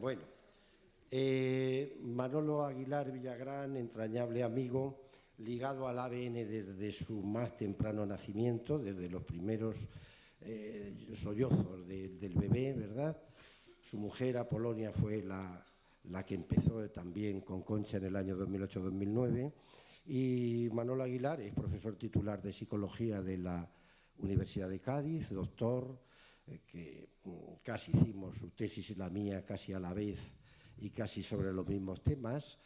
Bueno, Manolo Aguilar Villagrán, entrañable amigo, ligado al ABN desde su más temprano nacimiento, desde los primeros sollozos del bebé, ¿verdad? Su mujer, Apolonia, fue la que empezó también con Concha en el año 2008-2009. Y Manolo Aguilar es profesor titular de Psicología de la Universidad de Cádiz, doctor, que casi hicimos su tesis y la mía casi a la vez y casi sobre los mismos temas.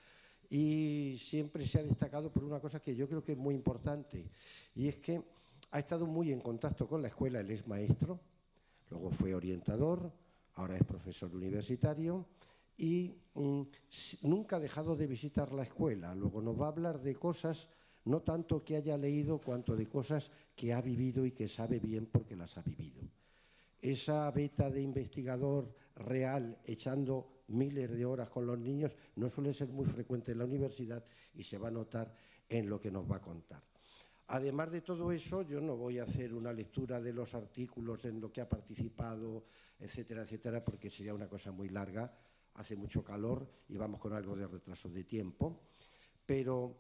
Y siempre se ha destacado por una cosa que yo creo que es muy importante, y es que ha estado muy en contacto con la escuela. Él es maestro, luego fue orientador, ahora es profesor universitario y nunca ha dejado de visitar la escuela. Luego nos va a hablar de cosas, no tanto que haya leído, cuanto de cosas que ha vivido y que sabe bien porque las ha vivido. Esa beta de investigador real, echando miles de horas con los niños, no suele ser muy frecuente en la universidad y se va a notar en lo que nos va a contar. Además de todo eso, yo no voy a hacer una lectura de los artículos en lo que ha participado, etcétera, etcétera, porque sería una cosa muy larga, hace mucho calor y vamos con algo de retraso de tiempo. Pero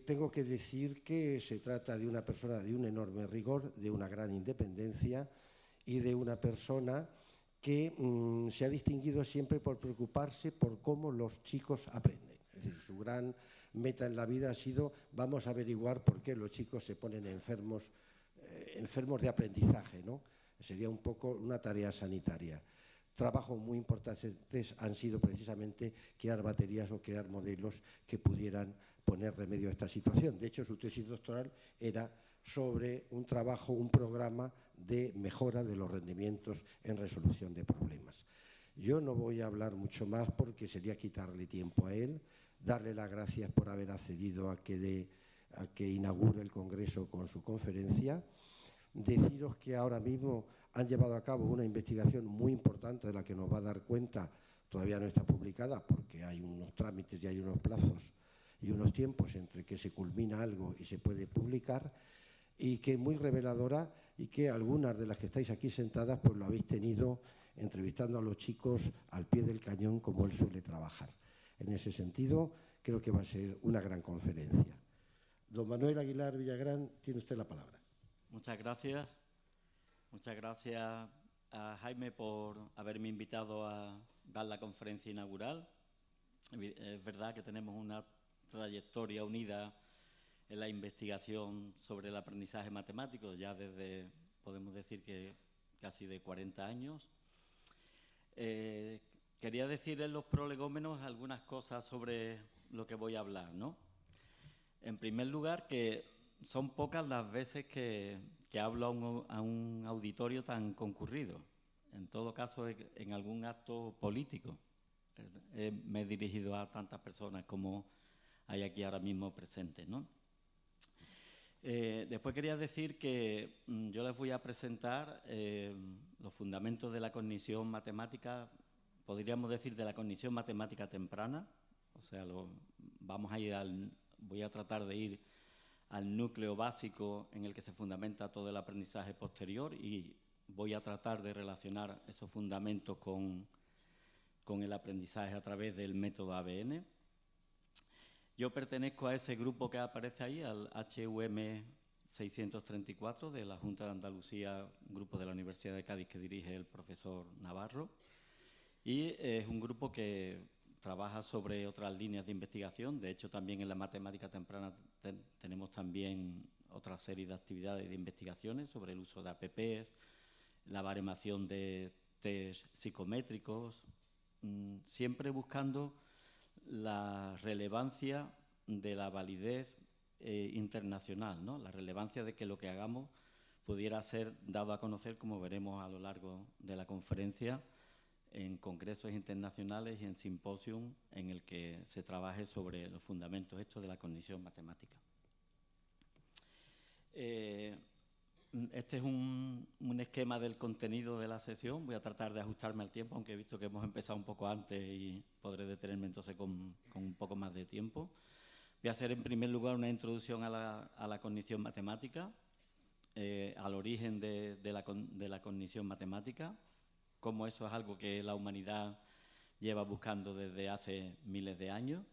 tengo que decir que se trata de una persona de un enorme rigor, de una gran independencia y de una persona que se ha distinguido siempre por preocuparse por cómo los chicos aprenden. Es decir, su gran meta en la vida ha sido: vamos a averiguar por qué los chicos se ponen enfermos de aprendizaje, ¿no? Sería un poco una tarea sanitaria. Trabajos muy importantes han sido precisamente crear baterías o crear modelos que pudieran poner remedio a esta situación. De hecho, su tesis doctoral era sobre un trabajo, un programa de mejora de los rendimientos en resolución de problemas. Yo no voy a hablar mucho más porque sería quitarle tiempo a él, darle las gracias por haber accedido a que inaugure el Congreso con su conferencia. Deciros que ahora mismo han llevado a cabo una investigación muy importante de la que nos va a dar cuenta. Todavía no está publicada porque hay unos trámites y hay unos plazos y unos tiempos entre que se culmina algo y se puede publicar, y que es muy reveladora, y que algunas de las que estáis aquí sentadas pues lo habéis tenido entrevistando a los chicos al pie del cañón, como él suele trabajar. En ese sentido, creo que va a ser una gran conferencia. Don Manuel Aguilar Villagrán, tiene usted la palabra. Muchas gracias. Muchas gracias a Jaime por haberme invitado a dar la conferencia inaugural. Es verdad que tenemos una trayectoria unida en la investigación sobre el aprendizaje matemático, ya desde, podemos decir que casi de 40 años. Quería decir en los prolegómenos algunas cosas sobre lo que voy a hablar, ¿no? En primer lugar, que son pocas las veces que hablo a un auditorio tan concurrido. En todo caso, en algún acto político. Me he dirigido a tantas personas como hay aquí ahora mismo presentes, ¿no? Después quería decir que yo les voy a presentar los fundamentos de la cognición matemática, podríamos decir de la cognición matemática temprana. O sea, voy a tratar de ir al núcleo básico en el que se fundamenta todo el aprendizaje posterior, y voy a tratar de relacionar esos fundamentos con el aprendizaje a través del método ABN. Yo pertenezco a ese grupo que aparece ahí, al HUM 634 de la Junta de Andalucía, un grupo de la Universidad de Cádiz que dirige el profesor Navarro, y es un grupo que trabaja sobre otras líneas de investigación. De hecho, también en la matemática temprana tenemos también otra serie de actividades de investigaciones sobre el uso de APPs, la baremación de test psicométricos, siempre buscando la relevancia de la validez internacional, ¿no? La relevancia de que lo que hagamos pudiera ser dado a conocer, como veremos a lo largo de la conferencia, en congresos internacionales y en simposium en el que se trabaje sobre los fundamentos estos de la cognición matemática. Este es un esquema del contenido de la sesión. Voy a tratar de ajustarme al tiempo, aunque he visto que hemos empezado un poco antes y podré detenerme entonces con un poco más de tiempo. Voy a hacer en primer lugar una introducción a la cognición matemática, al origen de la cognición matemática, cómo eso es algo que la humanidad lleva buscando desde hace miles de años.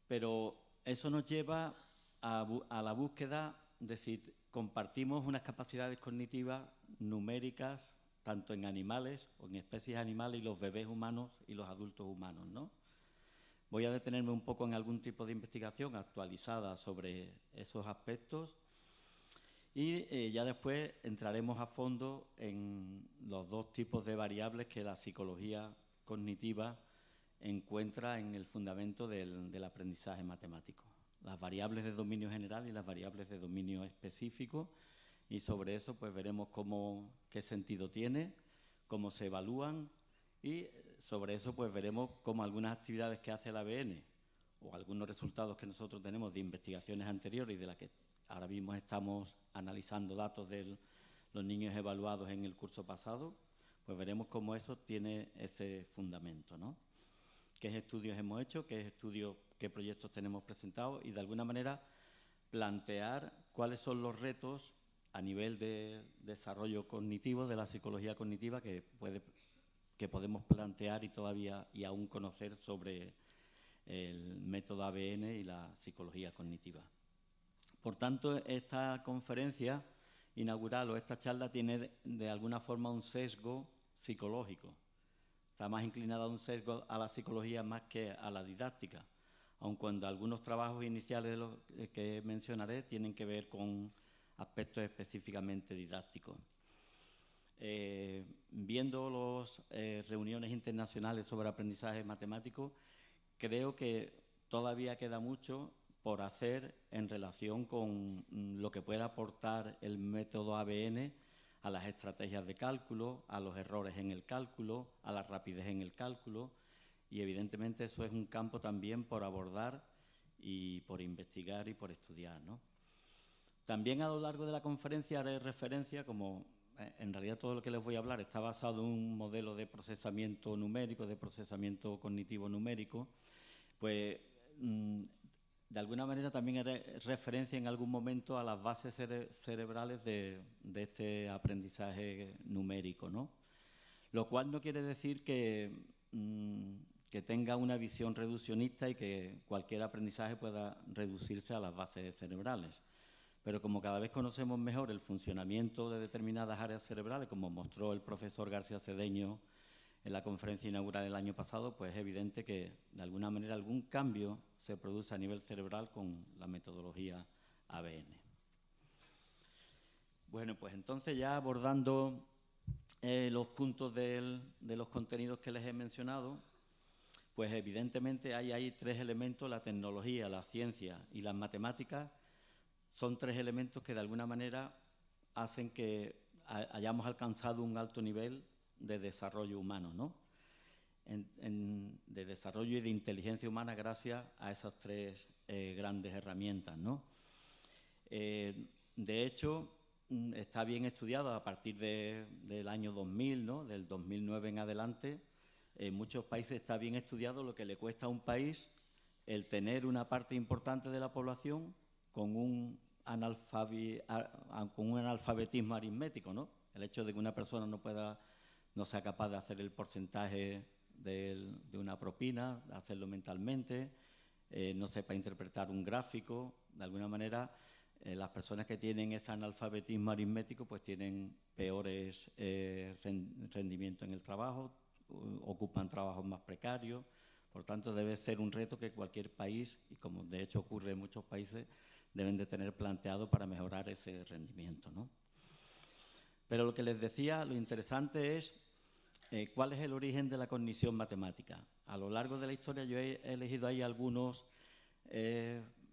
Pero eso nos lleva a la búsqueda de si compartimos unas capacidades cognitivas numéricas, tanto en animales o en especies animales, y los bebés humanos y los adultos humanos, ¿no? Voy a detenerme un poco en algún tipo de investigación actualizada sobre esos aspectos y ya después entraremos a fondo en los dos tipos de variables que la psicología cognitiva encuentra en el fundamento del aprendizaje matemático. Las variables de dominio general y las variables de dominio específico, y sobre eso pues veremos qué sentido tiene, cómo se evalúan, y sobre eso pues veremos cómo algunas actividades que hace el ABN o algunos resultados que nosotros tenemos de investigaciones anteriores y de las que ahora mismo estamos analizando datos de los niños evaluados en el curso pasado, pues veremos cómo eso tiene ese fundamento, ¿no? Qué estudios hemos hecho, qué proyectos tenemos presentados y de alguna manera plantear cuáles son los retos a nivel de desarrollo cognitivo, de la psicología cognitiva que podemos plantear y aún conocer sobre el método ABN y la psicología cognitiva. Por tanto, esta conferencia inaugural o esta charla tiene de alguna forma un sesgo psicológico. Está más inclinada a un sesgo a la psicología más que a la didáctica, aun cuando algunos trabajos iniciales de los que mencionaré tienen que ver con aspectos específicamente didácticos. Viendo las reuniones internacionales sobre aprendizaje matemático, creo que todavía queda mucho por hacer en relación con lo que pueda aportar el método ABN a las estrategias de cálculo, a los errores en el cálculo, a la rapidez en el cálculo, y evidentemente eso es un campo también por abordar y por investigar y por estudiar, ¿no? También a lo largo de la conferencia haré referencia, como en realidad todo lo que les voy a hablar está basado en un modelo de procesamiento numérico, de procesamiento cognitivo numérico, pues de alguna manera también haré referencia en algún momento a las bases cerebrales de este aprendizaje numérico, ¿no? Lo cual no quiere decir que tenga una visión reduccionista y que cualquier aprendizaje pueda reducirse a las bases cerebrales. Pero como cada vez conocemos mejor el funcionamiento de determinadas áreas cerebrales, como mostró el profesor García Cedeño en la conferencia inaugural el año pasado, pues es evidente que de alguna manera algún cambio se produce a nivel cerebral con la metodología ABN. Bueno, pues entonces ya abordando los puntos de los contenidos que les he mencionado, pues evidentemente hay ahí tres elementos: la tecnología, la ciencia y las matemáticas. Son tres elementos que de alguna manera hacen que hayamos alcanzado un alto nivel de desarrollo humano, ¿no? De desarrollo y de inteligencia humana gracias a esas tres grandes herramientas, ¿no? De hecho, está bien estudiado a partir del año 2000, ¿no? Del 2009 en adelante. En muchos países está bien estudiado lo que le cuesta a un país el tener una parte importante de la población con un analfabetismo aritmético, ¿no? El hecho de que una persona no sea capaz de hacer el porcentaje de una propina, de hacerlo mentalmente, no sepa interpretar un gráfico. De alguna manera, las personas que tienen ese analfabetismo aritmético pues tienen peores rendimiento en el trabajo, ocupan trabajos más precarios. Por tanto, debe ser un reto que cualquier país, y como de hecho ocurre en muchos países, deben de tener planteado para mejorar ese rendimiento, ¿no? Pero lo que les decía, lo interesante es cuál es el origen de la cognición matemática. A lo largo de la historia yo he elegido ahí algunos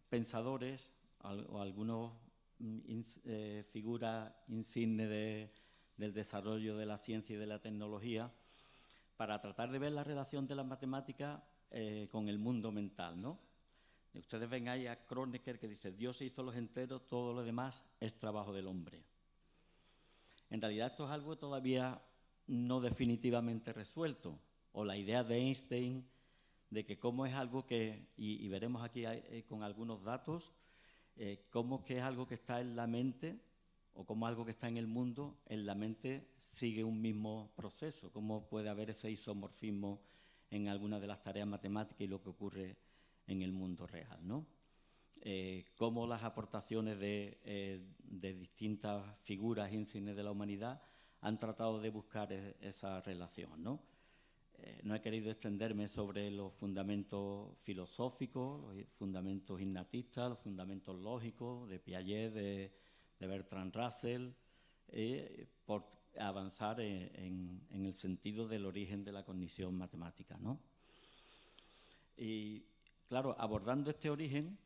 pensadores o algunas figuras insignes del desarrollo de la ciencia y de la tecnología para tratar de ver la relación de las matemáticas con el mundo mental, ¿no? Ustedes ven ahí a Kronecker que dice: Dios hizo los enteros, todo lo demás es trabajo del hombre. En realidad esto es algo todavía no definitivamente resuelto, o la idea de Einstein de que cómo es algo que, y veremos aquí con algunos datos, cómo que es algo que está en la mente o cómo algo que está en el mundo, en la mente sigue un mismo proceso, cómo puede haber ese isomorfismo en alguna de las tareas matemáticas y lo que ocurre en el mundo real, ¿no? Cómo las aportaciones de distintas figuras insignes de la humanidad han tratado de buscar esa relación, ¿no? No he querido extenderme sobre los fundamentos filosóficos, los fundamentos innatistas, los fundamentos lógicos de Piaget, de Bertrand Russell, por avanzar en el sentido del origen de la cognición matemática, ¿no? Y claro, abordando este origen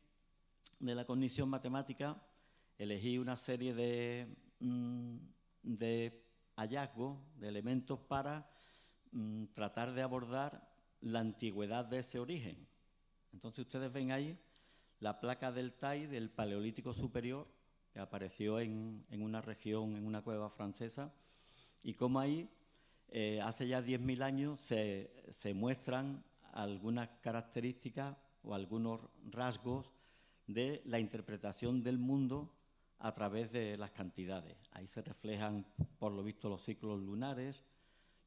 de la cognición matemática, elegí una serie de hallazgos, de elementos para tratar de abordar la antigüedad de ese origen. Entonces ustedes ven ahí la placa del Tai del Paleolítico Superior, que apareció en una región, en una cueva francesa, y cómo ahí, hace ya 10.000 años, se muestran algunas características o algunos rasgos de la interpretación del mundo a través de las cantidades. Ahí se reflejan, por lo visto, los ciclos lunares,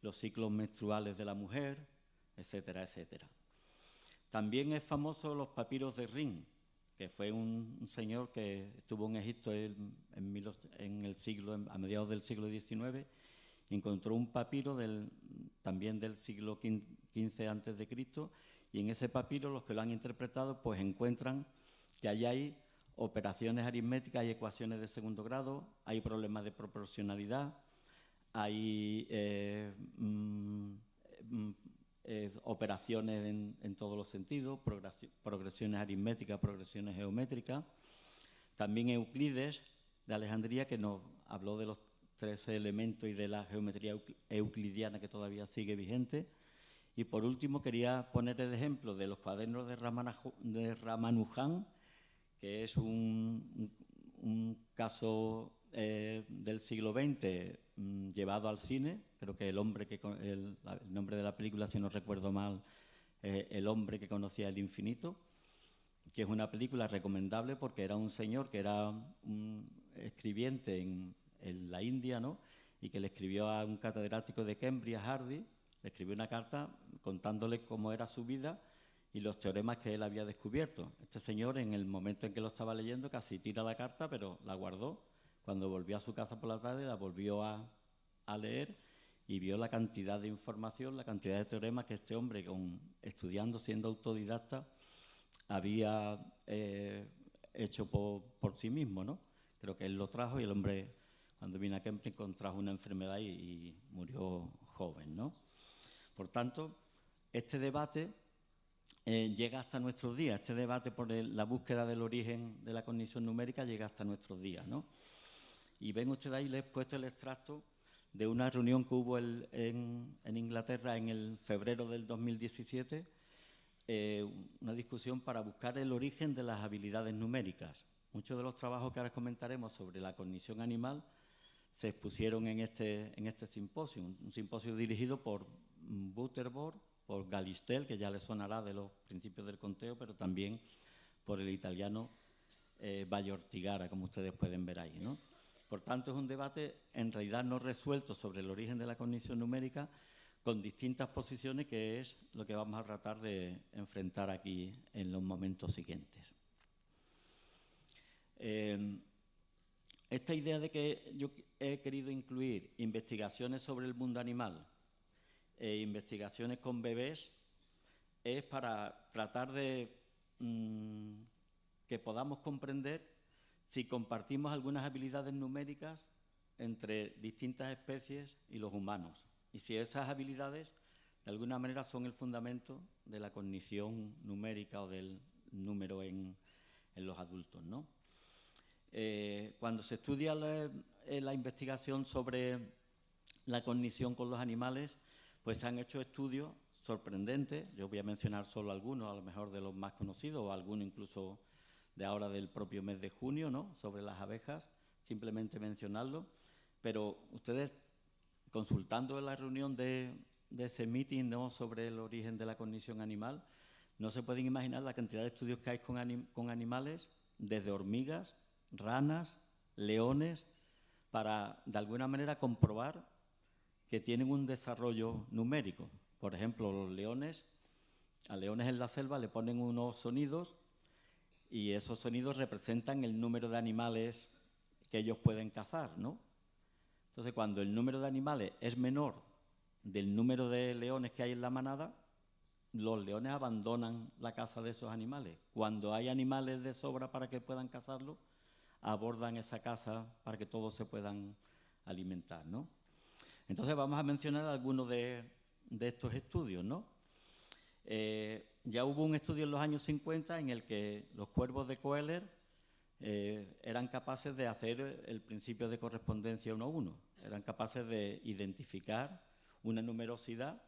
los ciclos menstruales de la mujer, etcétera, etcétera. También es famoso los papiros de Rin, que fue un señor que estuvo en Egipto a mediados del siglo XIX, encontró un papiro también del siglo XV a.C., y en ese papiro los que lo han interpretado pues encuentran que allí hay operaciones aritméticas, hay ecuaciones de segundo grado, hay problemas de proporcionalidad, hay operaciones en todos los sentidos, progresiones aritméticas, progresiones geométricas. También Euclides de Alejandría, que nos habló de los 13 elementos y de la geometría euclidiana, que todavía sigue vigente. Y por último quería poner el ejemplo de los cuadernos de Ramanujan, que es un caso del siglo XX llevado al cine. Creo que el nombre de la película, si no recuerdo mal, El hombre que conocía el infinito, que es una película recomendable porque era un señor que era un escribiente en la India, ¿no? Y que le escribió a un catedrático de Cambridge, Hardy, le escribió una carta contándole cómo era su vida y los teoremas que él había descubierto. Este señor, en el momento en que lo estaba leyendo, casi tira la carta, pero la guardó. Cuando volvió a su casa por la tarde, la volvió a leer y vio la cantidad de información, la cantidad de teoremas que este hombre, estudiando, siendo autodidacta, había hecho por sí mismo, ¿no? Creo que él lo trajo y el hombre, cuando vino a Cambridge, contrajo una enfermedad y murió joven, ¿no? Por tanto, este debate llega hasta nuestros días. Este debate por la búsqueda del origen de la cognición numérica llega hasta nuestros días, ¿no? Y ven ustedes ahí, les he puesto el extracto de una reunión que hubo en Inglaterra en el febrero del 2017, una discusión para buscar el origen de las habilidades numéricas. Muchos de los trabajos que ahora comentaremos sobre la cognición animal se expusieron en este simposio, un simposio dirigido por Butterworth, por Galistel, que ya les sonará de los principios del conteo, pero también por el italiano Bayo Ortigara, como ustedes pueden ver ahí, ¿no? Por tanto, es un debate en realidad no resuelto sobre el origen de la cognición numérica, con distintas posiciones, que es lo que vamos a tratar de enfrentar aquí en los momentos siguientes. Esta idea de que yo he querido incluir investigaciones sobre el mundo animal e investigaciones con bebés es para tratar de que podamos comprender si compartimos algunas habilidades numéricas entre distintas especies y los humanos, y si esas habilidades de alguna manera son el fundamento de la cognición numérica o del número en los adultos, ¿no? Cuando se estudia la investigación sobre la cognición con los animales, pues se han hecho estudios sorprendentes. Yo voy a mencionar solo algunos, a lo mejor de los más conocidos, o algunos incluso de ahora del propio mes de junio, ¿no? Sobre las abejas, simplemente mencionarlo. Pero ustedes, consultando en la reunión de ese meeting, ¿no?, sobre el origen de la cognición animal, no se pueden imaginar la cantidad de estudios que hay con animales, desde hormigas, ranas, leones, para, de alguna manera, comprobar que tienen un desarrollo numérico. Por ejemplo, los leones, a leones en la selva le ponen unos sonidos y esos sonidos representan el número de animales que ellos pueden cazar, ¿no? Entonces, cuando el número de animales es menor del número de leones que hay en la manada, los leones abandonan la caza de esos animales. Cuando hay animales de sobra para que puedan cazarlos, abordan esa caza para que todos se puedan alimentar, ¿no? Entonces vamos a mencionar algunos de estos estudios, ¿no? Ya hubo un estudio en los años 50 en el que los cuervos de Koehler eran capaces de hacer el principio de correspondencia 1 a 1. Eran capaces de identificar una numerosidad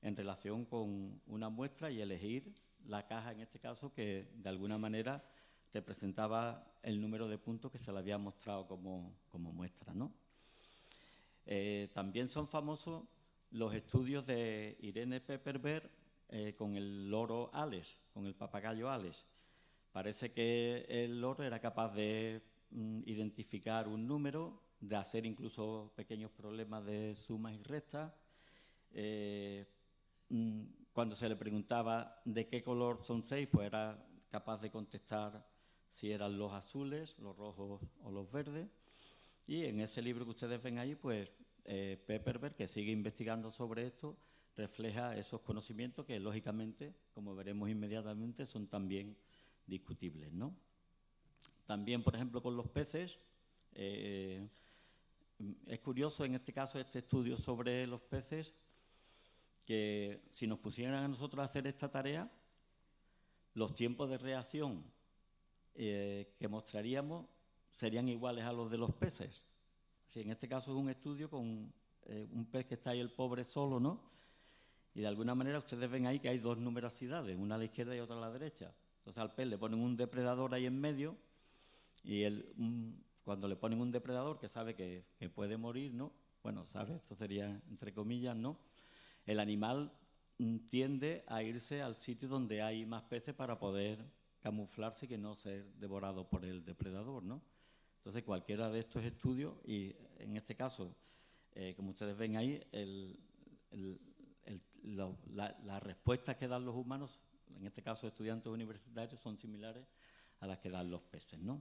en relación con una muestra y elegir la caja, en este caso, que de alguna manera representaba el número de puntos que se le había mostrado como muestra, ¿no? También son famosos los estudios de Irene Pepperberg con el loro Ales, con el papagayo Ales. Parece que el loro era capaz de identificar un número, de hacer incluso pequeños problemas de sumas y restas. Cuando se le preguntaba de qué color son 6, pues era capaz de contestar si eran los azules, los rojos o los verdes. Y en ese libro que ustedes ven ahí, pues Pepperberg, que sigue investigando sobre esto, refleja esos conocimientos que, lógicamente, como veremos inmediatamente, son también discutibles, ¿no? También, por ejemplo, con los peces, es curioso en este caso este estudio sobre los peces, que si nos pusieran a nosotros a hacer esta tarea, los tiempos de reacción que mostraríamos serían iguales a los de los peces. Si en este caso es un estudio con un pez que está ahí el pobre solo, ¿no? Y de alguna manera ustedes ven ahí que hay dos numerosidades, una a la izquierda y otra a la derecha. Entonces al pez le ponen un depredador ahí en medio y cuando le ponen un depredador que sabe que puede morir, ¿no? Bueno, sabe, esto sería entre comillas, ¿no? El animal tiende a irse al sitio donde hay más peces para poder camuflarse y que no ser devorado por el depredador, ¿no? Entonces cualquiera de estos estudios, y en este caso, como ustedes ven ahí, las respuestas que dan los humanos, en este caso estudiantes universitarios, son similares a las que dan los peces, ¿no?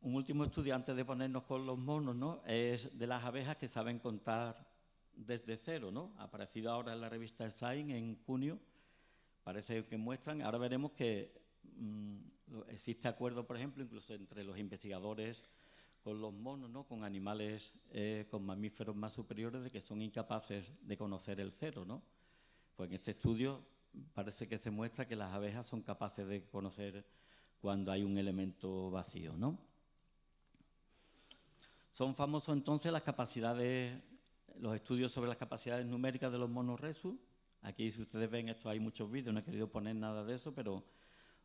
Un último estudio antes de ponernos con los monos, ¿no? Es de las abejas que saben contar desde cero, ¿no? Ha aparecido ahora en la revista Science en junio, parece que muestran, ahora veremos que existe acuerdo, por ejemplo, incluso entre los investigadores con los monos, ¿no? Con animales, con mamíferos más superiores, de que son incapaces de conocer el cero, ¿no? Pues en este estudio parece que se muestra que las abejas son capaces de conocer cuando hay un elemento vacío, ¿no? Son famosos entonces los estudios sobre las capacidades numéricas de los monos Rhesus. Aquí, si ustedes ven esto, hay muchos vídeos, no he querido poner nada de eso, pero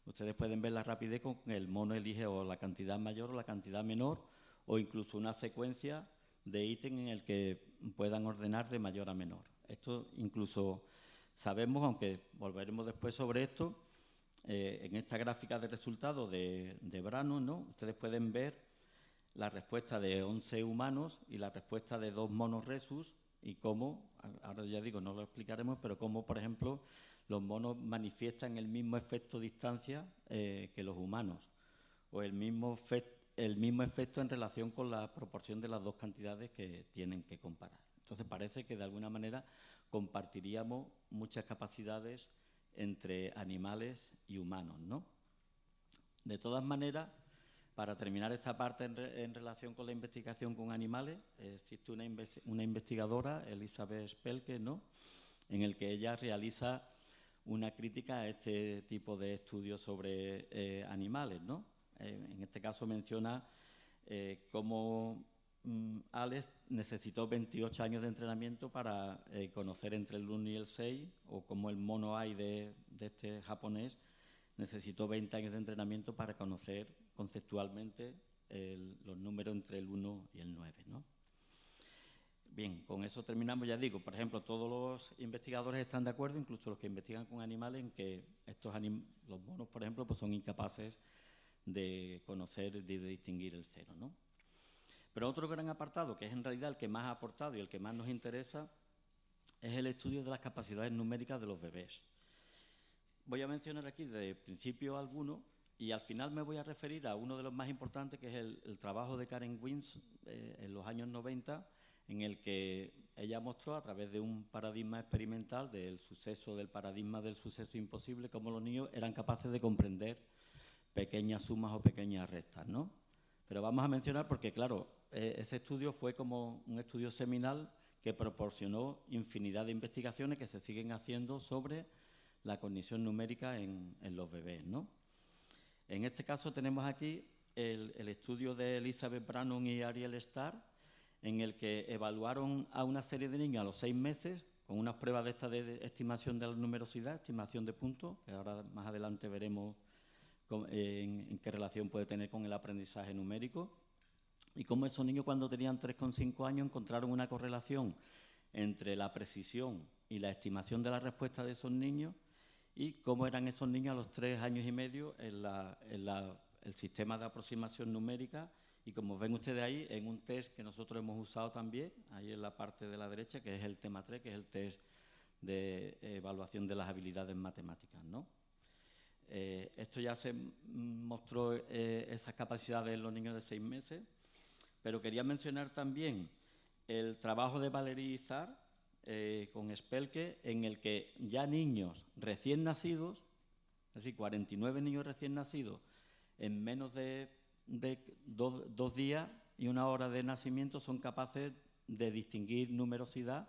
ustedes pueden ver la rapidez con que el mono elige o la cantidad mayor o la cantidad menor, o incluso una secuencia de ítems en el que puedan ordenar de mayor a menor. Esto incluso sabemos, aunque volveremos después sobre esto, en esta gráfica de resultados de Brano, ¿no? Ustedes pueden ver la respuesta de 11 humanos y la respuesta de 2 monos Rhesus, y cómo, ahora ya digo, no lo explicaremos, pero cómo, por ejemplo, los monos manifiestan el mismo efecto distancia que los humanos, o el mismo efecto en relación con la proporción de las dos cantidades que tienen que comparar. Entonces parece que de alguna manera compartiríamos muchas capacidades entre animales y humanos, ¿no? De todas maneras, para terminar esta parte en relación con la investigación con animales, existe una investigadora, Elizabeth Spelke, ¿no? En el que ella realiza una crítica a este tipo de estudios sobre animales, ¿no? En este caso menciona cómo Alex necesitó 28 años de entrenamiento para conocer entre el 1 y el 6, o como el mono Ai de este japonés necesitó 20 años de entrenamiento para conocer conceptualmente los números entre el 1 y el 9, ¿no? Bien, con eso terminamos. Ya digo, por ejemplo, todos los investigadores están de acuerdo, incluso los que investigan con animales, en que los monos, por ejemplo, pues son incapaces de conocer y de distinguir el cero, ¿no? Pero otro gran apartado, que es en realidad el que más ha aportado y el que más nos interesa, es el estudio de las capacidades numéricas de los bebés. Voy a mencionar aquí de principio algunos y al final me voy a referir a uno de los más importantes, que es el trabajo de Karen Wins en los años 90, en el que ella mostró a través de un paradigma experimental del paradigma del suceso imposible, cómo los niños eran capaces de comprender pequeñas sumas o pequeñas restas, ¿no? Pero vamos a mencionar porque, claro, ese estudio fue como un estudio seminal que proporcionó infinidad de investigaciones que se siguen haciendo sobre la cognición numérica en los bebés, ¿no? En este caso tenemos aquí el estudio de Elizabeth Brannon y Ariel Starr, en el que evaluaron a una serie de niños a los 6 meses con unas pruebas de esta de estimación de la numerosidad, estimación de puntos, que ahora más adelante veremos en qué relación puede tener con el aprendizaje numérico, y cómo esos niños cuando tenían 3,5 años encontraron una correlación entre la precisión y la estimación de la respuesta de esos niños y cómo eran esos niños a los 3 años y medio en el sistema de aproximación numérica. Y como ven ustedes ahí, en un test que nosotros hemos usado también, ahí en la parte de la derecha, que es el tema 3, que es el test de evaluación de las habilidades matemáticas, ¿no? Esto ya se mostró esas capacidades en los niños de 6 meses, pero quería mencionar también el trabajo de Valerie Izard con Spelke, en el que ya niños recién nacidos, es decir, 49 niños recién nacidos, en menos de 2 días y 1 hora de nacimiento son capaces de distinguir numerosidad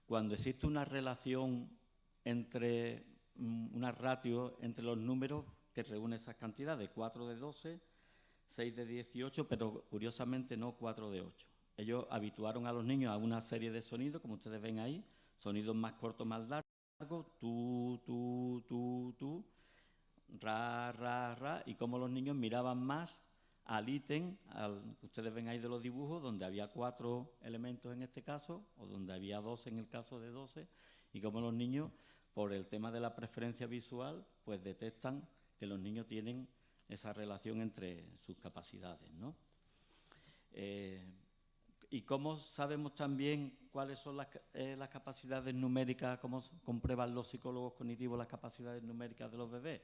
cuando existe una relación entre una ratio entre los números que reúne esas cantidades, 4 de 12, 6 de 18, pero curiosamente no 4 de 8. Ellos habituaron a los niños a una serie de sonidos, como ustedes ven ahí, sonidos más cortos, más largos, tú, ra, ra, ra, y cómo los niños miraban más al ítem, que ustedes ven ahí de los dibujos, donde había 4 elementos en este caso, o donde había 12 en el caso de 12, y cómo los niños, por el tema de la preferencia visual, pues detectan que los niños tienen esa relación entre sus capacidades, ¿no? Y cómo sabemos también cuáles son las capacidades numéricas, cómo comprueban los psicólogos cognitivos las capacidades numéricas de los bebés.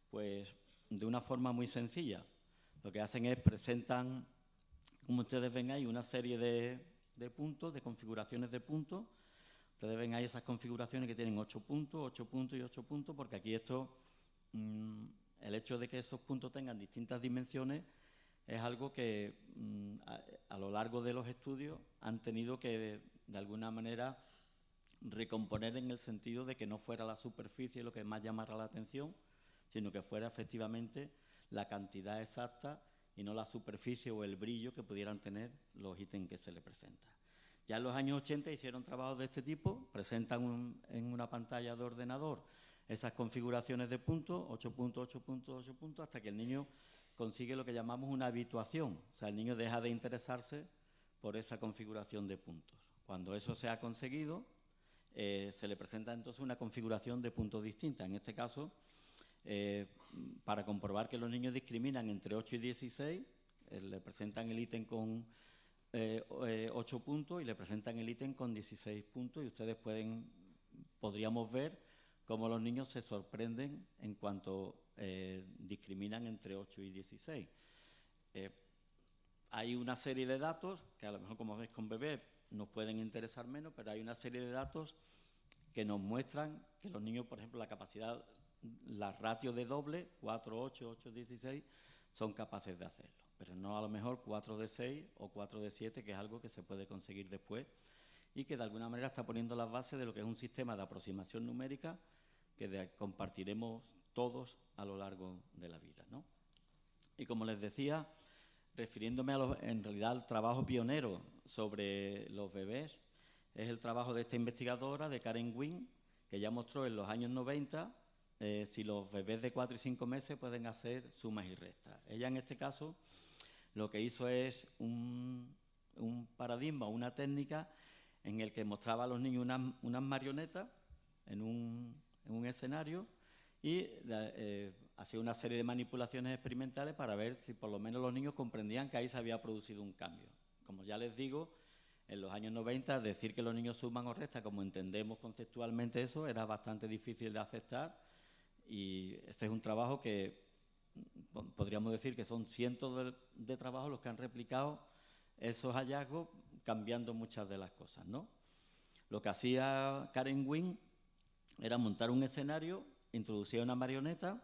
Pues de una forma muy sencilla. Lo que hacen es presentan, como ustedes ven ahí, una serie de puntos, de configuraciones de puntos. Ustedes ven ahí esas configuraciones que tienen 8 puntos, 8 puntos y 8 puntos, porque aquí el hecho de que esos puntos tengan distintas dimensiones es algo que a lo largo de los estudios han tenido que, de alguna manera, recomponer en el sentido de que no fuera la superficie lo que más llamara la atención, sino que fuera efectivamente la cantidad exacta y no la superficie o el brillo que pudieran tener los ítems que se le presentan. Ya en los años 80 hicieron trabajos de este tipo, presentan en una pantalla de ordenador esas configuraciones de puntos, 8 puntos, 8 puntos, 8 puntos, hasta que el niño consigue lo que llamamos una habituación. O sea, el niño deja de interesarse por esa configuración de puntos. Cuando eso se ha conseguido, se le presenta entonces una configuración de puntos distinta. En este caso, para comprobar que los niños discriminan entre 8 y 16, le presentan el ítem con 8 puntos y le presentan el ítem con 16 puntos y ustedes podríamos ver cómo los niños se sorprenden en cuanto discriminan entre 8 y 16. Hay una serie de datos que a lo mejor, como ves con bebés, nos pueden interesar menos, pero hay una serie de datos que nos muestran que los niños, por ejemplo, la capacidad, la ratio de doble, 4, 8, 8, 16, son capaces de hacerlo, pero no a lo mejor 4 de 6 o 4 de 7, que es algo que se puede conseguir después y que de alguna manera está poniendo las bases de lo que es un sistema de aproximación numérica que compartiremos todos a lo largo de la vida, ¿no? Y como les decía, refiriéndome en realidad al trabajo pionero sobre los bebés, es el trabajo de esta investigadora, de Karen Wynn, que ya mostró en los años 90 si los bebés de 4 y 5 meses pueden hacer sumas y restas. Ella en este caso lo que hizo es un paradigma, una técnica en el que mostraba a los niños unas marionetas en un escenario y hacía una serie de manipulaciones experimentales para ver si por lo menos los niños comprendían que ahí se había producido un cambio. Como ya les digo, en los años 90 decir que los niños suman o restan, como entendemos conceptualmente eso, era bastante difícil de aceptar, y este es un trabajo que podríamos decir que son cientos de trabajos los que han replicado esos hallazgos, cambiando muchas de las cosas, ¿no? Lo que hacía Karen Wynne era montar un escenario, introducía una marioneta,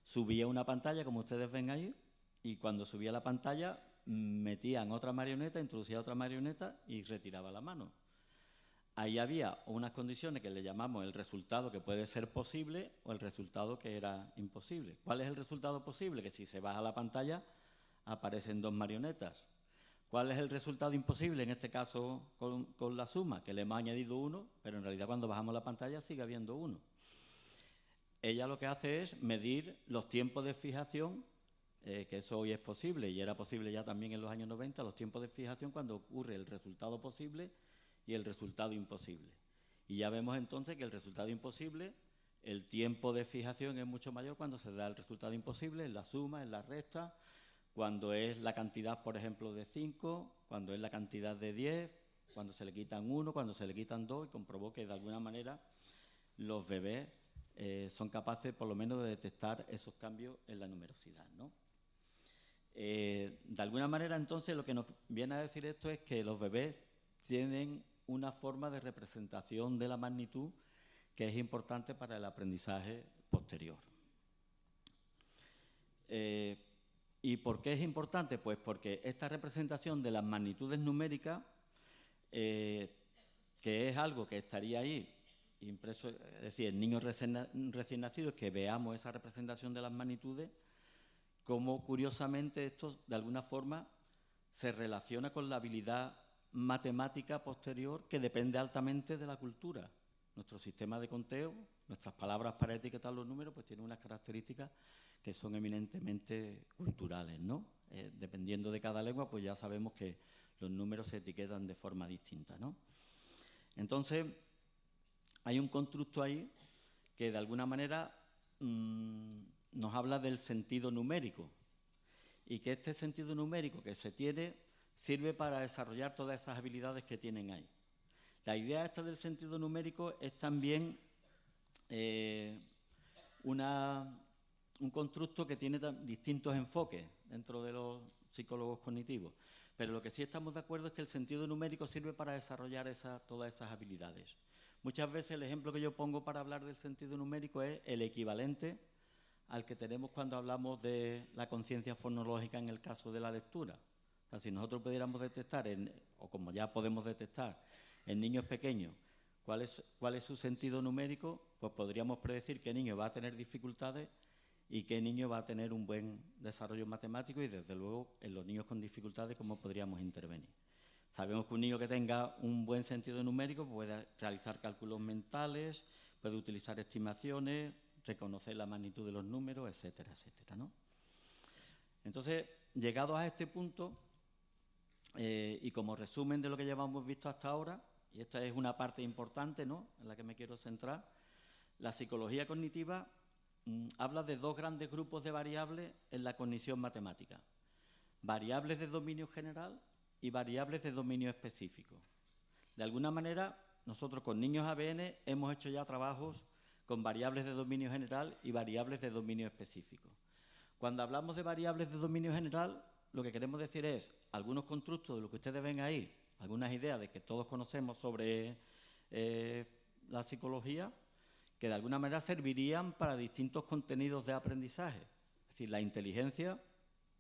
subía una pantalla, como ustedes ven ahí, y cuando subía la pantalla metían otra marioneta, introducía otra marioneta y retiraba la mano. Ahí había unas condiciones que le llamamos el resultado que puede ser posible o el resultado que era imposible. ¿Cuál es el resultado posible? Que si se baja la pantalla aparecen dos marionetas. ¿Cuál es el resultado imposible, en este caso con la suma? Que le hemos añadido 1, pero en realidad cuando bajamos la pantalla sigue habiendo 1. Ella lo que hace es medir los tiempos de fijación, que eso hoy es posible, y era posible ya también en los años 90, los tiempos de fijación cuando ocurre el resultado posible y el resultado imposible. Y ya vemos entonces que el resultado imposible, el tiempo de fijación es mucho mayor cuando se da el resultado imposible, en la suma, en la resta, cuando es la cantidad, por ejemplo, de 5, cuando es la cantidad de 10, cuando se le quitan 1, cuando se le quitan 2, y comprobó que de alguna manera los bebés son capaces por lo menos de detectar esos cambios en la numerosidad, ¿no? De alguna manera, entonces, lo que nos viene a decir esto es que los bebés tienen una forma de representación de la magnitud que es importante para el aprendizaje posterior. ¿Y por qué es importante? Pues porque esta representación de las magnitudes numéricas, que es algo que estaría ahí impreso, es decir, en niños recién nacidos, que veamos esa representación de las magnitudes, como curiosamente esto de alguna forma se relaciona con la habilidad matemática posterior, que depende altamente de la cultura. Nuestro sistema de conteo, nuestras palabras para etiquetar los números, pues tienen unas características que son eminentemente culturales, ¿no? Dependiendo de cada lengua, pues ya sabemos que los números se etiquetan de forma distinta, ¿no? Entonces, hay un constructo ahí que de alguna manera nos habla del sentido numérico, y que este sentido numérico que se tiene sirve para desarrollar todas esas habilidades que tienen ahí. La idea esta del sentido numérico es también un constructo que tiene distintos enfoques dentro de los psicólogos cognitivos, pero lo que sí estamos de acuerdo es que el sentido numérico sirve para desarrollar todas esas habilidades. Muchas veces el ejemplo que yo pongo para hablar del sentido numérico es el equivalente al que tenemos cuando hablamos de la conciencia fonológica en el caso de la lectura. O sea, si nosotros pudiéramos detectar, o como ya podemos detectar en niños pequeños, cuál es su sentido numérico, pues podríamos predecir qué niño va a tener dificultades y qué niño va a tener un buen desarrollo matemático, y desde luego en los niños con dificultades cómo podríamos intervenir. Sabemos que un niño que tenga un buen sentido numérico puede realizar cálculos mentales, puede utilizar estimaciones, reconocer la magnitud de los números, etcétera, etcétera, ¿no? Entonces, llegados a este punto, y como resumen de lo que ya hemos visto hasta ahora, y esta es una parte importante, ¿no?, en la que me quiero centrar, la psicología cognitiva habla de dos grandes grupos de variables en la cognición matemática: variables de dominio general y variables de dominio específico. De alguna manera, nosotros con niños ABN hemos hecho ya trabajos con variables de dominio general y variables de dominio específico. Cuando hablamos de variables de dominio general, lo que queremos decir es algunos constructos de lo que ustedes ven ahí, algunas ideas de que todos conocemos sobre la psicología, que de alguna manera servirían para distintos contenidos de aprendizaje. Es decir, la inteligencia,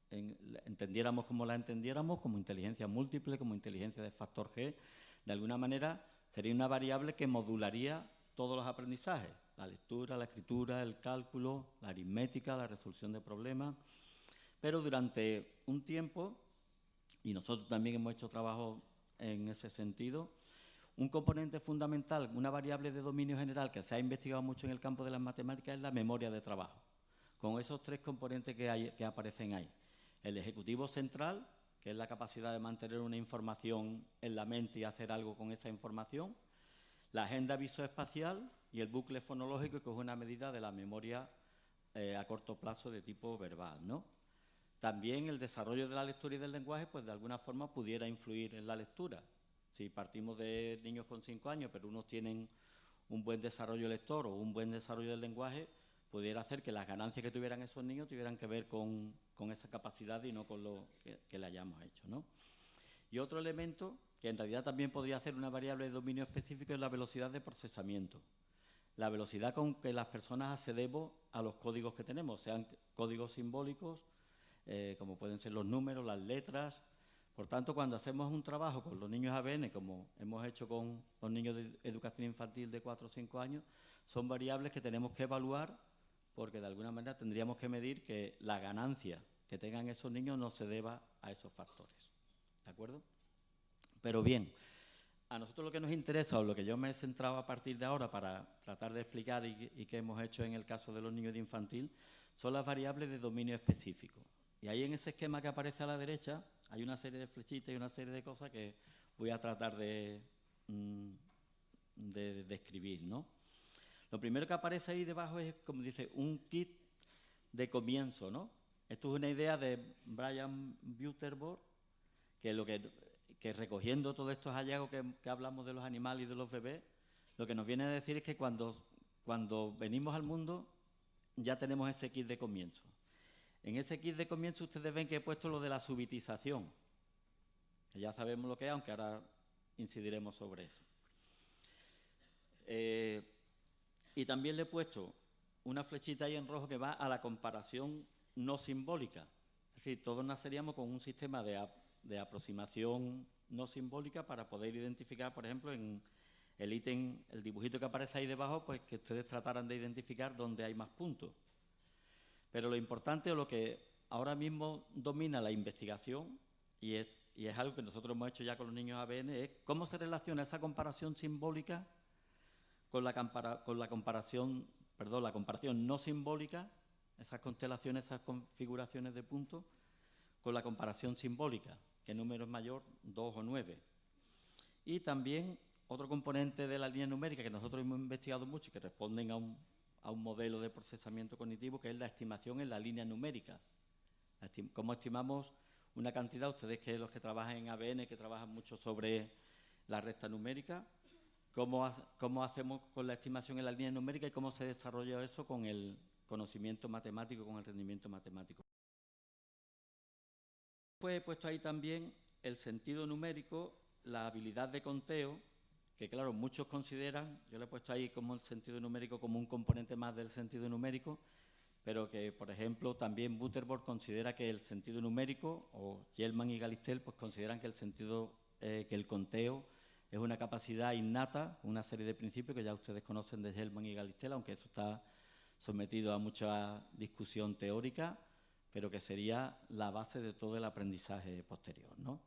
entendiéramos como la entendiéramos, como inteligencia múltiple, como inteligencia de factor G, de alguna manera sería una variable que modularía todos los aprendizajes: la lectura, la escritura, el cálculo, la aritmética, la resolución de problemas. Pero durante un tiempo, y nosotros también hemos hecho trabajo en ese sentido, un componente fundamental, una variable de dominio general que se ha investigado mucho en el campo de las matemáticas, es la memoria de trabajo, con esos tres componentes que aparecen ahí: el ejecutivo central, que es la capacidad de mantener una información en la mente y hacer algo con esa información; la agenda visoespacial y el bucle fonológico, que es una medida de la memoria a corto plazo de tipo verbal, ¿no? También el desarrollo de la lectura y del lenguaje, pues de alguna forma pudiera influir en la lectura. Si partimos de niños con 5 años, pero unos tienen un buen desarrollo lector o un buen desarrollo del lenguaje, pudiera hacer que las ganancias que tuvieran esos niños tuvieran que ver con esa capacidad y no con lo que le hayamos hecho, ¿no? Y otro elemento, que en realidad también podría ser una variable de dominio específico, es la velocidad de procesamiento. La velocidad con que las personas accedemos a los códigos que tenemos, sean códigos simbólicos, como pueden ser los números, las letras. Por tanto, cuando hacemos un trabajo con los niños ABN, como hemos hecho con los niños de educación infantil de 4 o 5 años, son variables que tenemos que evaluar, porque de alguna manera tendríamos que medir que la ganancia que tengan esos niños no se deba a esos factores. ¿De acuerdo? Pero bien, a nosotros lo que nos interesa, o lo que yo me he centrado a partir de ahora para tratar de explicar y que hemos hecho en el caso de los niños de infantil, son las variables de dominio específico. Y ahí en ese esquema que aparece a la derecha hay una serie de flechitas y una serie de cosas que voy a tratar de describir, ¿no? Lo primero que aparece ahí debajo es, como dice, un kit de comienzo, ¿no? Esto es una idea de Brian Butterworth, que recogiendo todos estos hallazgos que hablamos de los animales y de los bebés, lo que nos viene a decir es que cuando venimos al mundo ya tenemos ese kit de comienzo. En ese kit de comienzo ustedes ven que he puesto lo de la subitización, que ya sabemos lo que es, aunque ahora incidiremos sobre eso. Y también le he puesto una flechita ahí en rojo que va a la comparación no simbólica. Es decir, todos naceríamos con un sistema de aproximación no simbólica para poder identificar, por ejemplo, en el ítem, el dibujito que aparece ahí debajo, pues que ustedes trataran de identificar dónde hay más puntos. Pero lo importante, o lo que ahora mismo domina la investigación, y es algo que nosotros hemos hecho ya con los niños ABN, es cómo se relaciona esa comparación simbólica con la comparación no simbólica, esas constelaciones, esas configuraciones de puntos, con la comparación simbólica, qué número es mayor, 2 o 9. Y también otro componente de la línea numérica que nosotros hemos investigado mucho y que responden a un modelo de procesamiento cognitivo, que es la estimación en la línea numérica. ¿Cómo estimamos una cantidad? Ustedes, que los que trabajan en ABN, que trabajan mucho sobre la recta numérica, ¿cómo hacemos con la estimación en la línea numérica y cómo se desarrolla eso con el conocimiento matemático, con el rendimiento matemático? Pues he puesto ahí también el sentido numérico, la habilidad de conteo, que claro, muchos consideran, yo le he puesto ahí como el sentido numérico como un componente más del sentido numérico, pero que, por ejemplo, también Butterworth considera que el sentido numérico, o Gell-Mann y Galistel, pues consideran que el conteo es una capacidad innata, una serie de principios que ya ustedes conocen de Gell-Mann y Galistel, aunque eso está sometido a mucha discusión teórica, pero que sería la base de todo el aprendizaje posterior, ¿no?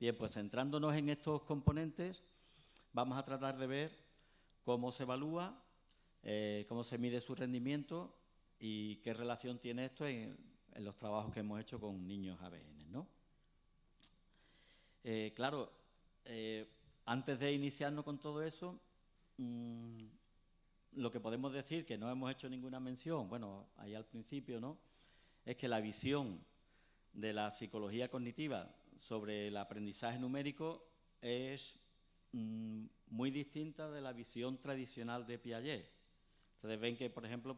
Bien, pues centrándonos en estos componentes, vamos a tratar de ver cómo se evalúa, cómo se mide su rendimiento y qué relación tiene esto en los trabajos que hemos hecho con niños ABN, ¿no? Claro, antes de iniciarnos con todo eso, lo que podemos decir, que no hemos hecho ninguna mención, bueno, ahí al principio, ¿no?, es que la visión de la psicología cognitiva sobre el aprendizaje numérico es muy distinta de la visión tradicional de Piaget. Ustedes ven que, por ejemplo,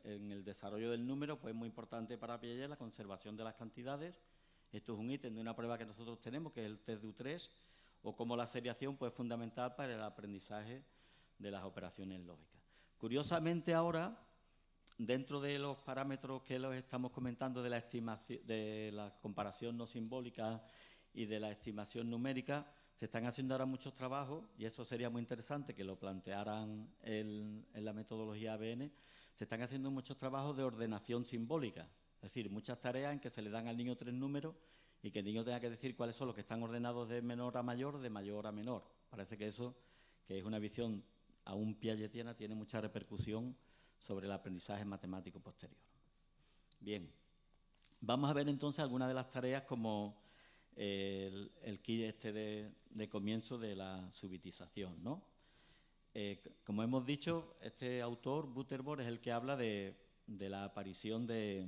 en el desarrollo del número, pues es muy importante para Piaget la conservación de las cantidades. Esto es un ítem de una prueba que nosotros tenemos, que es el test de U3, o como la seriación pues, es fundamental para el aprendizaje de las operaciones lógicas. Curiosamente ahora, dentro de los parámetros que los estamos comentando de la estimación, de la comparación no simbólica y de la estimación numérica, se están haciendo ahora muchos trabajos, y eso sería muy interesante que lo plantearan en la metodología ABN, se están haciendo muchos trabajos de ordenación simbólica, es decir, muchas tareas en que se le dan al niño 3 números y que el niño tenga que decir cuáles son los que están ordenados de menor a mayor, de mayor a menor. Parece que eso, que es una visión aún piagetiana, tiene mucha repercusión sobre el aprendizaje matemático posterior. Bien, vamos a ver entonces algunas de las tareas como el kit de comienzo de la subitización, ¿no? Como hemos dicho, este autor, Butterworth, es el que habla de la aparición de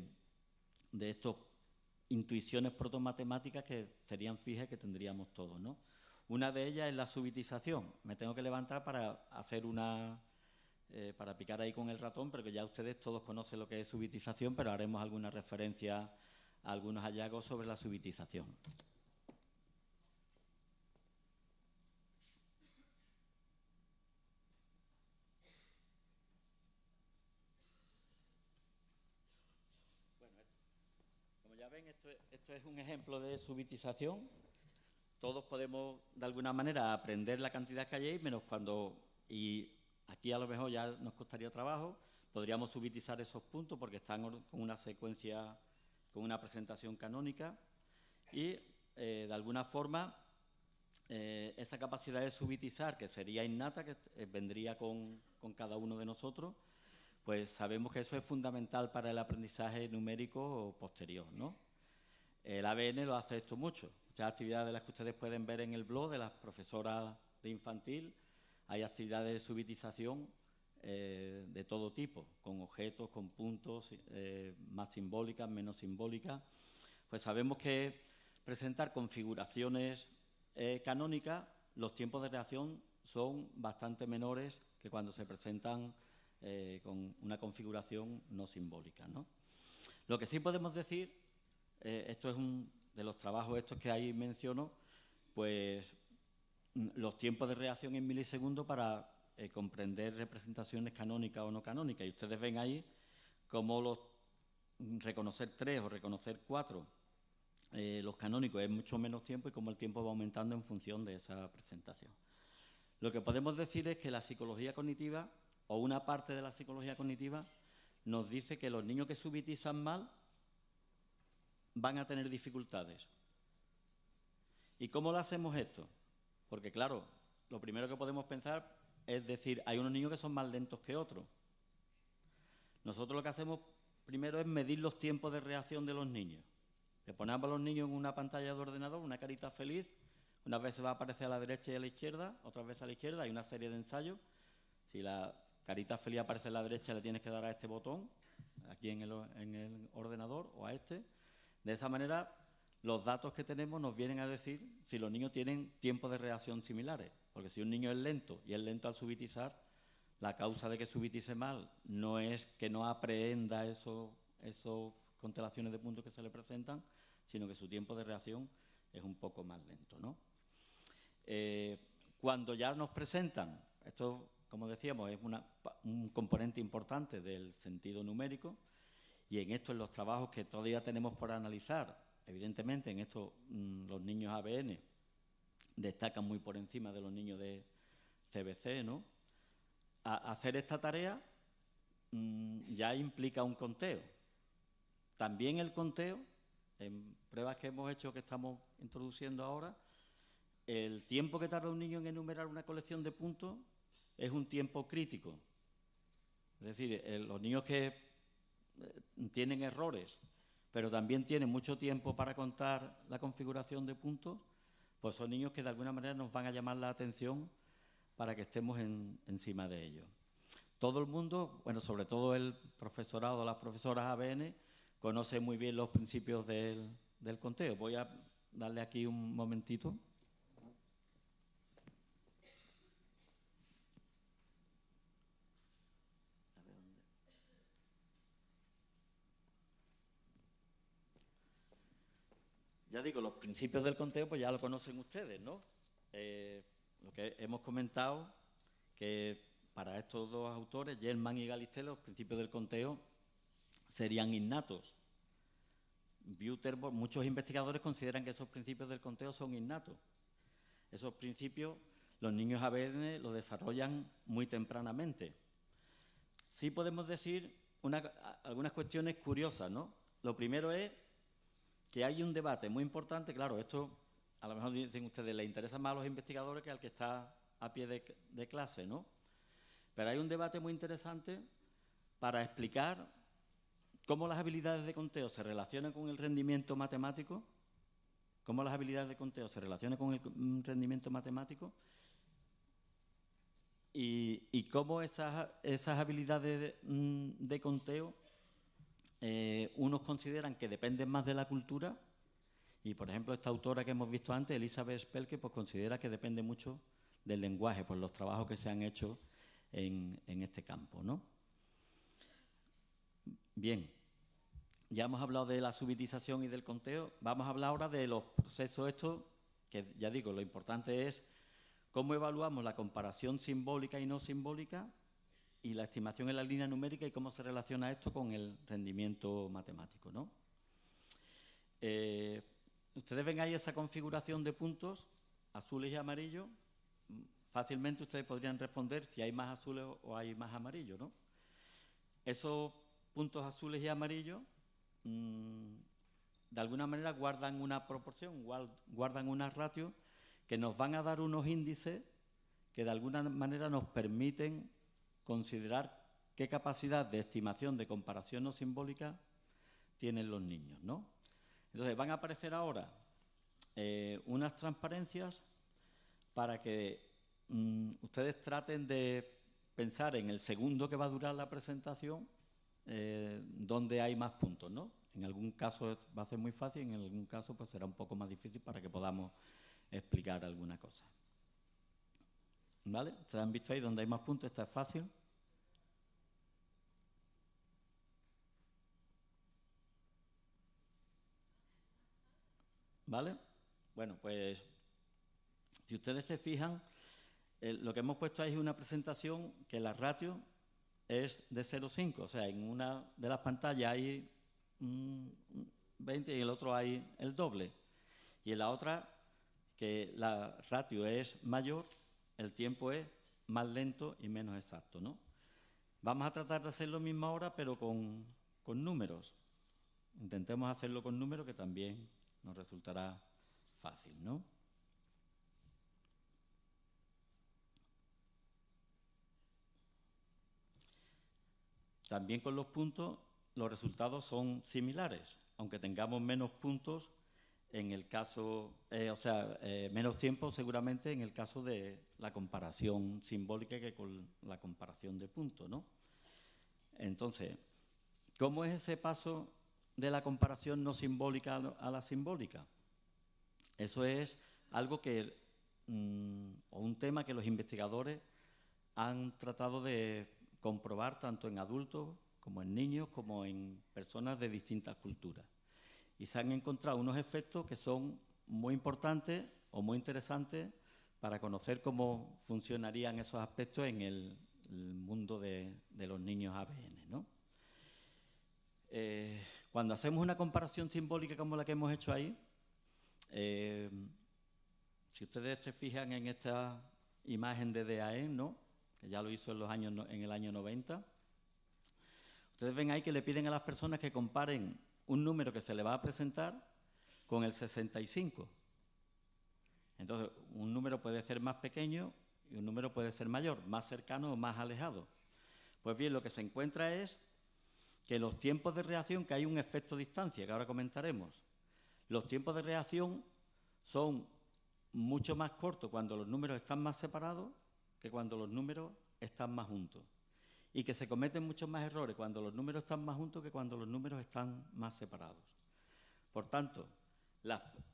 estas intuiciones protomatemáticas que serían fijas que tendríamos todos, ¿no? Una de ellas es la subitización. Me tengo que levantar para hacer para picar ahí con el ratón, pero que ya ustedes todos conocen lo que es subitización, pero haremos alguna referencia a algunos hallazgos sobre la subitización. Como ya ven, esto es un ejemplo de subitización. Todos podemos, de alguna manera, aprender la cantidad que hay, menos cuando... Y aquí a lo mejor ya nos costaría trabajo, podríamos subitizar esos puntos porque están con una secuencia, con una presentación canónica. Y, de alguna forma, esa capacidad de subitizar, que sería innata, que vendría con cada uno de nosotros, pues sabemos que eso es fundamental para el aprendizaje numérico posterior, ¿no? El ABN lo hace esto mucho. Muchas actividades de las que ustedes pueden ver en el blog de las profesoras de infantil, hay actividades de subitización de todo tipo, con objetos, con puntos, más simbólicas, menos simbólicas. Pues sabemos que presentar configuraciones canónicas, los tiempos de reacción son bastante menores que cuando se presentan con una configuración no simbólica, ¿no? Lo que sí podemos decir, esto es un de los trabajos estos que ahí menciono, pues los tiempos de reacción en milisegundos para comprender representaciones canónicas o no canónicas. Y ustedes ven ahí cómo reconocer 3 o reconocer 4, los canónicos es mucho menos tiempo y cómo el tiempo va aumentando en función de esa presentación. Lo que podemos decir es que la psicología cognitiva, o una parte de la psicología cognitiva, nos dice que los niños que subitizan mal van a tener dificultades. ¿Y cómo lo hacemos esto? Porque, claro, lo primero que podemos pensar es decir, hay unos niños que son más lentos que otros. Nosotros lo que hacemos primero es medir los tiempos de reacción de los niños. Le ponemos a los niños en una pantalla de ordenador, una carita feliz, unas veces va a aparecer a la derecha y a la izquierda, otras veces a la izquierda, hay una serie de ensayos. Si la carita feliz aparece a la derecha, le tienes que dar a este botón, aquí en el ordenador, o a este. De esa manera, los datos que tenemos nos vienen a decir si los niños tienen tiempos de reacción similares. Porque si un niño es lento y es lento al subitizar, la causa de que subitice mal no es que no aprehenda esas constelaciones de puntos que se le presentan, sino que su tiempo de reacción es un poco más lento, ¿no? Cuando ya nos presentan, esto, como decíamos, es un componente importante del sentido numérico, y en esto, en los trabajos que todavía tenemos por analizar, evidentemente en esto los niños ABN destacan muy por encima de los niños de CBC, ¿no? Hacer esta tarea ya implica un conteo. También el conteo, en pruebas que hemos hecho que estamos introduciendo ahora, el tiempo que tarda un niño en enumerar una colección de puntos es un tiempo crítico. Es decir, los niños que tienen errores, pero también tienen mucho tiempo para contar la configuración de puntos, pues son niños que de alguna manera nos van a llamar la atención para que estemos encima de ellos. Todo el mundo, bueno, sobre todo el profesorado, las profesoras ABN, conoce muy bien los principios del conteo. Voy a darle aquí un momentito. Ya digo, los principios del conteo pues ya lo conocen ustedes, ¿no? Lo que hemos comentado, que para estos dos autores, Gell-Mann y Galisteo, los principios del conteo serían innatos. Butterworth, muchos investigadores consideran que esos principios del conteo son innatos. Esos principios los niños ABN los desarrollan muy tempranamente. Sí podemos decir algunas cuestiones curiosas, ¿no? Lo primero es que hay un debate muy importante, claro, esto a lo mejor dicen ustedes, le interesa más a los investigadores que al que está a pie de clase, ¿no? Pero hay un debate muy interesante para explicar cómo las habilidades de conteo se relacionan con el rendimiento matemático, cómo las habilidades de conteo se relacionan con el rendimiento matemático, y cómo esas habilidades de conteo, unos consideran que dependen más de la cultura, y por ejemplo esta autora que hemos visto antes, Elizabeth Spelke, pues considera que depende mucho del lenguaje, por los trabajos que se han hecho en este campo, ¿no? Bien, ya hemos hablado de la subitización y del conteo, vamos a hablar ahora de los procesos estos, que ya digo, lo importante es cómo evaluamos la comparación simbólica y no simbólica y la estimación en la línea numérica y cómo se relaciona esto con el rendimiento matemático, ¿no? Ustedes ven ahí esa configuración de puntos azules y amarillos. Fácilmente ustedes podrían responder si hay más azules o hay más amarillos, ¿no? Esos puntos azules y amarillos de alguna manera guardan una proporción, guardan una ratio que nos van a dar unos índices que de alguna manera nos permiten considerar qué capacidad de estimación de comparación no simbólica tienen los niños, ¿no? Entonces van a aparecer ahora unas transparencias para que ustedes traten de pensar en el segundo que va a durar la presentación dónde hay más puntos, ¿no? En algún caso va a ser muy fácil, en algún caso pues será un poco más difícil para que podamos explicar alguna cosa. ¿Vale? ¿Ustedes han visto ahí donde hay más puntos? Esta es fácil. ¿Vale? Bueno, pues si ustedes se fijan, lo que hemos puesto ahí es una presentación que la ratio es de 0,5, o sea, en una de las pantallas hay 20 y en el otro hay el doble. Y en la otra, que la ratio es mayor, el tiempo es más lento y menos exacto, ¿no? Vamos a tratar de hacer lo mismo ahora, pero con números. Intentemos hacerlo con números, que también nos resultará fácil, ¿no? También con los puntos los resultados son similares, aunque tengamos menos puntos en el caso, menos tiempo seguramente en el caso de la comparación simbólica que con la comparación de puntos, ¿no? Entonces, ¿cómo es ese paso de la comparación no simbólica a la simbólica? Eso es algo que, o un tema que los investigadores han tratado de comprobar tanto en adultos como en niños, como en personas de distintas culturas. Y se han encontrado unos efectos que son muy importantes o muy interesantes para conocer cómo funcionarían esos aspectos en el mundo de los niños ABN, ¿no? Cuando hacemos una comparación simbólica como la que hemos hecho ahí, si ustedes se fijan en esta imagen de DAEN, ¿no?, que ya lo hizo en el año 90, ustedes ven ahí que le piden a las personas que comparen un número que se le va a presentar con el 65. Entonces, un número puede ser más pequeño y un número puede ser mayor, más cercano o más alejado. Pues bien, lo que se encuentra es que los tiempos de reacción, que hay un efecto distancia, que ahora comentaremos, los tiempos de reacción son mucho más cortos cuando los números están más separados que cuando los números están más juntos. Y que se cometen muchos más errores cuando los números están más juntos que cuando los números están más separados. Por tanto,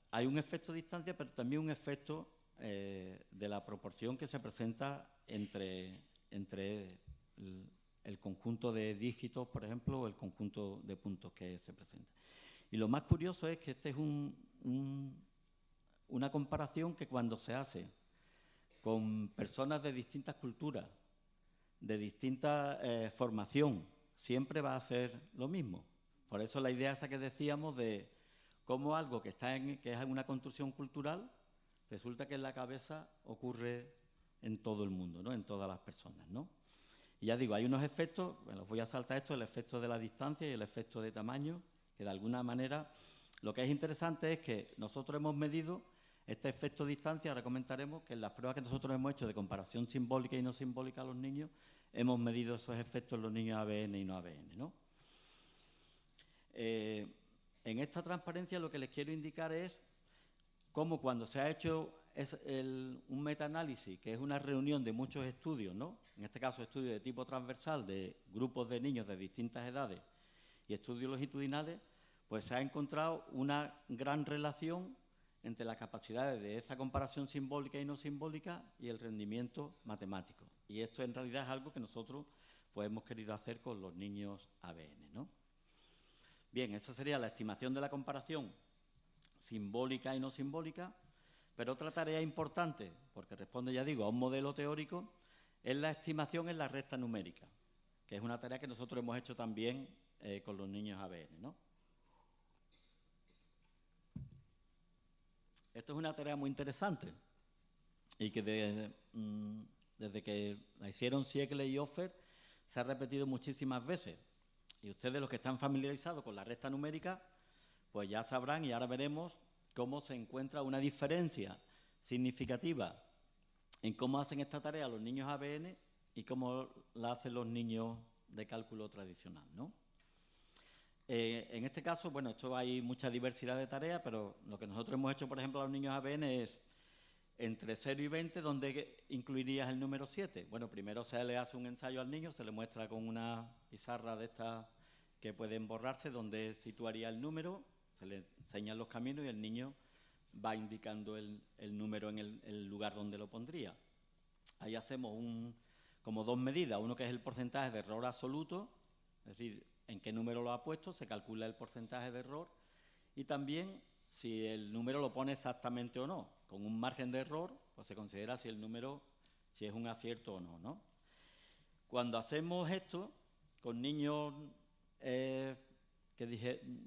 hay un efecto de distancia, pero también un efecto de la proporción que se presenta entre el conjunto de dígitos, por ejemplo, o el conjunto de puntos que se presenta. Y lo más curioso es que este es una comparación que cuando se hace con personas de distintas culturas, de distinta formación, siempre va a ser lo mismo. Por eso la idea esa que decíamos de cómo algo que es una construcción cultural, resulta que en la cabeza ocurre en todo el mundo, ¿no?, en todas las personas, ¿no? Y ya digo, hay unos efectos, bueno, voy a saltar esto, el efecto de la distancia y el efecto de tamaño, que de alguna manera lo que es interesante es que nosotros hemos medido este efecto de distancia. Ahora comentaremos que en las pruebas que nosotros hemos hecho de comparación simbólica y no simbólica a los niños, hemos medido esos efectos en los niños ABN y no ABN, ¿no? En esta transparencia lo que les quiero indicar es cómo cuando se ha hecho es un metaanálisis, que es una reunión de muchos estudios, ¿no? En este caso, estudios de tipo transversal de grupos de niños de distintas edades y estudios longitudinales, pues se ha encontrado una gran relación entre las capacidades de esa comparación simbólica y no simbólica y el rendimiento matemático. Y esto en realidad es algo que nosotros pues, hemos querido hacer con los niños ABN, ¿no? Bien, esa sería la estimación de la comparación simbólica y no simbólica, pero otra tarea importante, porque responde, ya digo, a un modelo teórico, es la estimación en la recta numérica, que es una tarea que nosotros hemos hecho también con los niños ABN, ¿no? Esto es una tarea muy interesante y que desde que la hicieron Siegele y Offer se ha repetido muchísimas veces. Y ustedes, los que están familiarizados con la recta numérica, pues ya sabrán y ahora veremos cómo se encuentra una diferencia significativa en cómo hacen esta tarea los niños ABN y cómo la hacen los niños de cálculo tradicional, ¿no? En este caso, bueno, esto hay mucha diversidad de tareas, pero lo que nosotros hemos hecho, por ejemplo, a los niños ABN es entre 0 y 20, ¿dónde incluirías el número 7? Bueno, primero se le hace un ensayo al niño, se le muestra con una pizarra de estas que pueden borrarse, donde situaría el número, se le enseñan los caminos y el niño va indicando el número en el lugar donde lo pondría. Ahí hacemos como dos medidas, uno que es el porcentaje de error absoluto, es decir, en qué número lo ha puesto, se calcula el porcentaje de error, y también si el número lo pone exactamente o no. Con un margen de error, pues se considera si el número, si es un acierto o no, ¿no? Cuando hacemos esto con niños que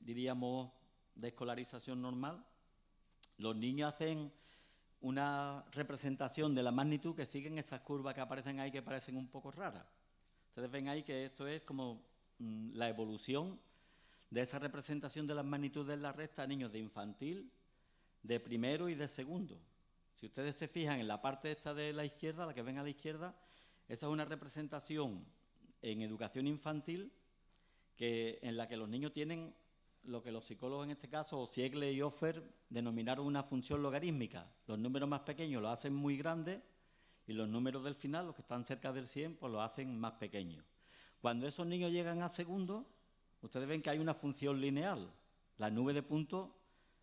diríamos de escolarización normal, los niños hacen una representación de la magnitud que siguen esas curvas que aparecen ahí que parecen un poco raras. Ustedes ven ahí que esto es como la evolución de esa representación de las magnitudes en la recta a niños de infantil, de primero y de segundo. Si ustedes se fijan en la parte esta de la izquierda, la que ven a la izquierda, esa es una representación en educación infantil en la que los niños tienen lo que los psicólogos en este caso, Siegele y Offer, denominaron una función logarítmica. Los números más pequeños los hacen muy grandes y los números del final, los que están cerca del 100, pues los hacen más pequeños. Cuando esos niños llegan a segundo, ustedes ven que hay una función lineal. La nube de puntos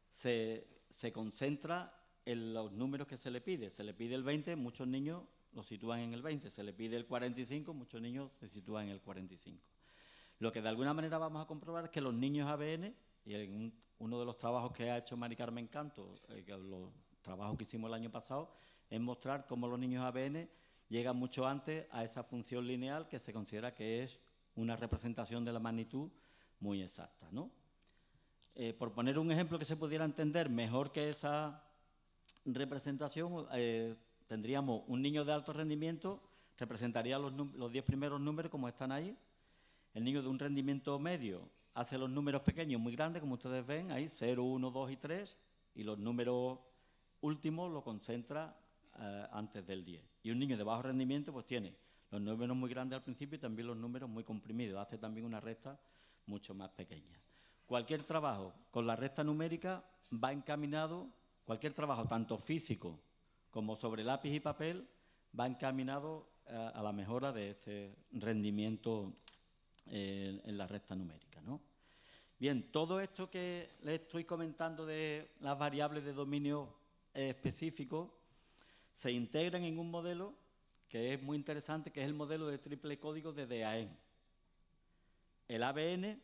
se concentra en los números que se le pide. Se le pide el 20, muchos niños lo sitúan en el 20. Se le pide el 45, muchos niños se sitúan en el 45. Lo que de alguna manera vamos a comprobar es que los niños ABN, y en uno de los trabajos que ha hecho Mari Carmen Canto, los trabajos que hicimos el año pasado, es mostrar cómo los niños ABN llegan mucho antes a esa función lineal que se considera que es una representación de la magnitud muy exacta, ¿no? Por poner un ejemplo que se pudiera entender mejor que esa representación, tendríamos un niño de alto rendimiento, representaría los 10 primeros números como están ahí. El niño de un rendimiento medio hace los números pequeños muy grandes, como ustedes ven ahí, 0, 1, 2 y 3, y los números últimos lo concentra antes del 10. Y un niño de bajo rendimiento pues tiene los números muy grandes al principio y también los números muy comprimidos, hace también una recta mucho más pequeña. Cualquier trabajo con la recta numérica va encaminado, cualquier trabajo tanto físico como sobre lápiz y papel, va encaminado a la mejora de este rendimiento en la recta numérica, ¿no? Bien, todo esto que les estoy comentando de las variables de dominio específico se integran en un modelo que es muy interesante, que es el modelo de triple código de DAEN. El ABN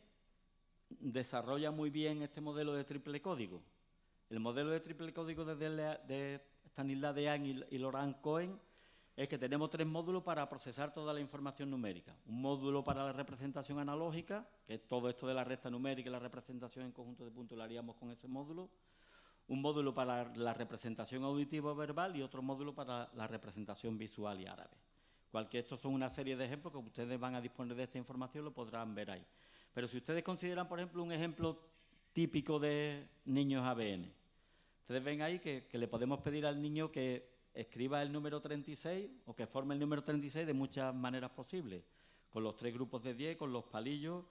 desarrolla muy bien este modelo de triple código. El modelo de triple código de Stanislas Dehaene y Laurent Cohen es que tenemos 3 módulos para procesar toda la información numérica. Un módulo para la representación analógica, que es todo esto de la recta numérica y la representación en conjunto de puntos lo haríamos con ese módulo. Un módulo para la representación auditiva verbal y otro módulo para la representación visual y árabe. Estos son una serie de ejemplos que ustedes van a disponer de esta información, lo podrán ver ahí. Pero si ustedes consideran, por ejemplo, un ejemplo típico de niños ABN, ustedes ven ahí que le podemos pedir al niño que escriba el número 36 o que forme el número 36 de muchas maneras posibles, con los 3 grupos de 10, con los palillos,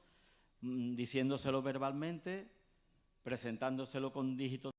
diciéndoselo verbalmente, presentándoselo con dígitos